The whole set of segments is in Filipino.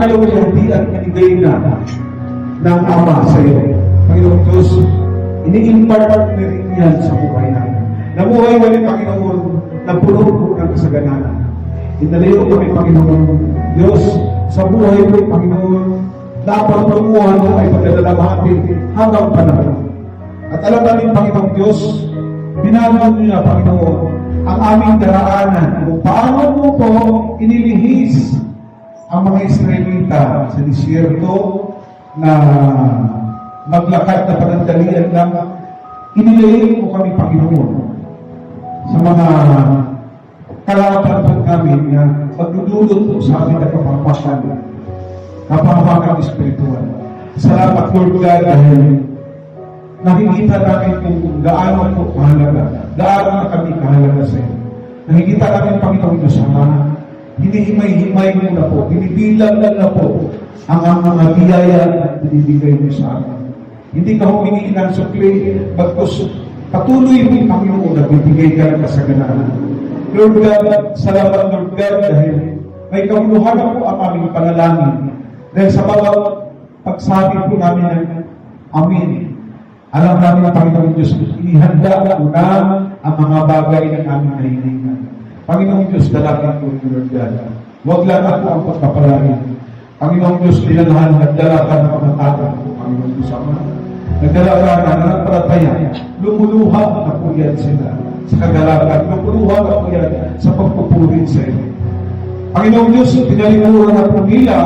kalawalhatian ibigay na ng Ama sa iyo. Panginoong Diyos, ini-impart na rin yan sa buhay namin. Namuhay mo ni Panginoon na puno ng kasaganahan. Inalayo kami, Panginoon Diyos, sa buhay mo, Panginoon, dapat tumuhan mo ay pagdadalamahatin hanggang panahon. At alam namin, Panginoong Diyos, binago niya, Panginoon, ang aming daraanan kung paano mo po inilihis ang mga Israelita sa disyerto na maglakad na panandalian lang. Inilayin mo kami, Panginoon, sa mga kalapatan namin na magdudulot po sa amin at kapamakan espiritual. Salamat, Lord God, dahil nakikita namin kung gaano po mahalaga, gaano na kami kahalaga sa iyo. Nakikita namin, Panginoon Diyos Ama, hinihimay-himay mo na po, binibilang na po ang mga biyaya na binibigay mo sa amin. Hindi ka humingi ng sukli, bagkus patuloy mo, Panginoon, na bibigay ka ng kasaganahan. Lord God, salamat, Lord God, dahil may kamuluhan po ang aming panalangin. Dahil sa bawat pagsabi po namin ng amin, alam namin, Panginoon Diyos, inihanda na ang mga bagay ng aming nahilingan. Panginoon Diyos, dalangin po, Lord God. Huwag lang ako ang pagpapalangin. Panginoon Diyos, dinalahan, nagdalakan ng mga tao po, Panginoon Diyos Ama. Nagdalakan na nanampalataya, lumuluha na po yan sila sa kagalakan, lumuluha na po yan sa pagpupurin sa iyo. Panginoon Diyos, pinalimuran na po nila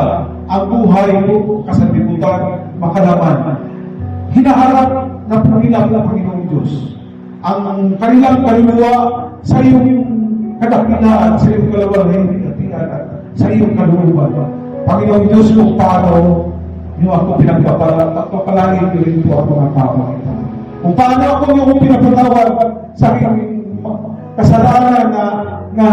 ang buhay po kasanlibutan, makalaman. Hinaharap na po nila po, Panginoon Diyos, ang kanilang kaluluwa sa iyong kadakilaan, sa iyong kalawalhatian, sa iyong kaluluwa. Panginoon Diyos, kung paano niyo ako pinagpapalangin niyo rin po ang mga tao. Kung paano ako yung pinapatawad sa aking kasalanan na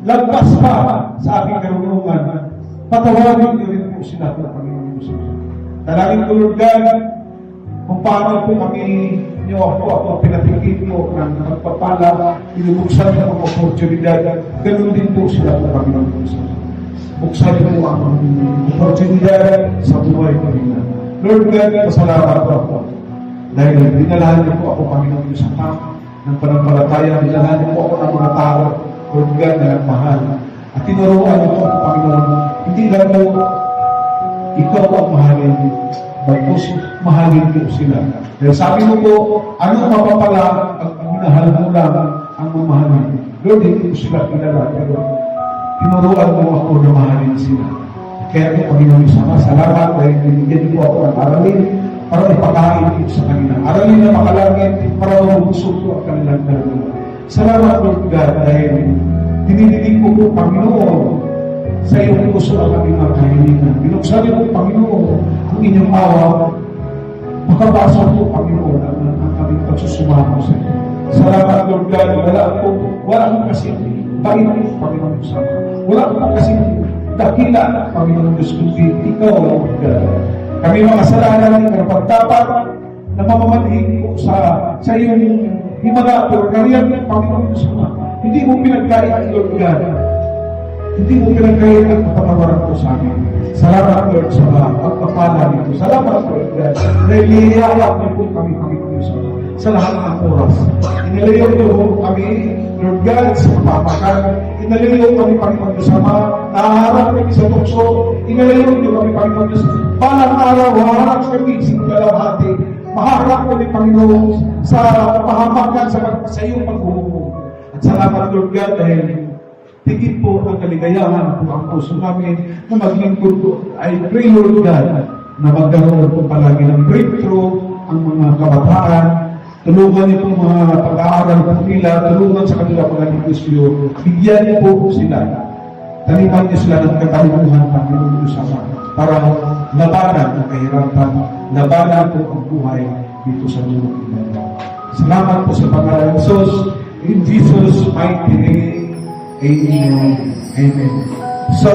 lagpas pa sa aking karunungan, patawarin niyo rin po sila po, Panginoon Diyos. Dalangin ko, Lord God, kung paano po kami niyo ako pinatikin po ng pagpapala, inubuksan ng mga oportunidad, ganun din po sila po, Panginoon Diyos. Buksan po ang oportunidad sa buhay ko nila. Lord God, pasalamat po ako. Dahil dinalahan niyo po ako, Panginoon Diyos, sa ng panampalataya, dinalahan niyo po ako ng mga tao, Lord God, na nagmahal. At tinuruan niyo po ako, Panginoon, hindi lang po ikaw ang mahalin, bagkus mahalin po sila. Dahil sabi mo po, ano mapapala ang minahal mo lang ang mamahalin. Lord, hindi po sila kilala, pero tinuruan mo ako na mahalin sila. Kaya po, Panginoon Sama, salamat dahil binigyan niyo ako ng aralin para ipakain po sa kanila. Aralin na makalangit para mabusog po ang kanilang kaluluwa. Salamat, Lord God, dahil dinidinig ko po, Panginoon, sa iyong puso ang aming mga kahilingan. Binuksan niyo po, Panginoon, ang inyong awa. Makabasa po, Panginoon, ang aming pagsusumamo sa iyo. Salamat, Lord God, wala akong kasi bait, Panginoon Sama. Wala akong kasi dakila, Panginoon Diyos, kundi ikaw, Lord God. Kami mga salanan, karapagtapat, na mamamanhin po sa iyong himala, pero kariyan, Panginoon Diyos Sama. Hindi mo pinagkait, Lord God. Hindi mo pinagkait ang kapatawaran ko sa amin. Salamat, Lord, sa pagpapala nito. Salamat, Lord God. Dahil niyayakap niyo po kami, Panginoon Diyos Sama, sa lahat ng oras. Inalayo niyo kami, Lord God, sa kapamakan. Inalayo kami, Panginoon Diyos Sama, naharap kami sa tukso. Inalayo niyo kami, Panginoon Diyos, balang araw, maharap kami sa kalahati. Maharap kami, Panginoon, sa pahamakan sa iyong paghuhukom. At salamat, Lord God, dahil tigit po ang kaligayahan po ang puso namin na maglingkod po. I pray, Lord God, na magkaroon po palagi ng breakthrough ang mga kabataan. Tulungan niyo po mga pag-aaral po nila, tulungan sa kanila pag-aligusyo. Bigyan niyo po sila. Taliman niyo sila ng katalimuhan, Panginoon Diyos Ama, para labanan ang kahirapan, labanan po ang buhay dito sa mundo. Salamat po sa pangalan ng Jesus. In Jesus' mighty name, Amen. Amen. So,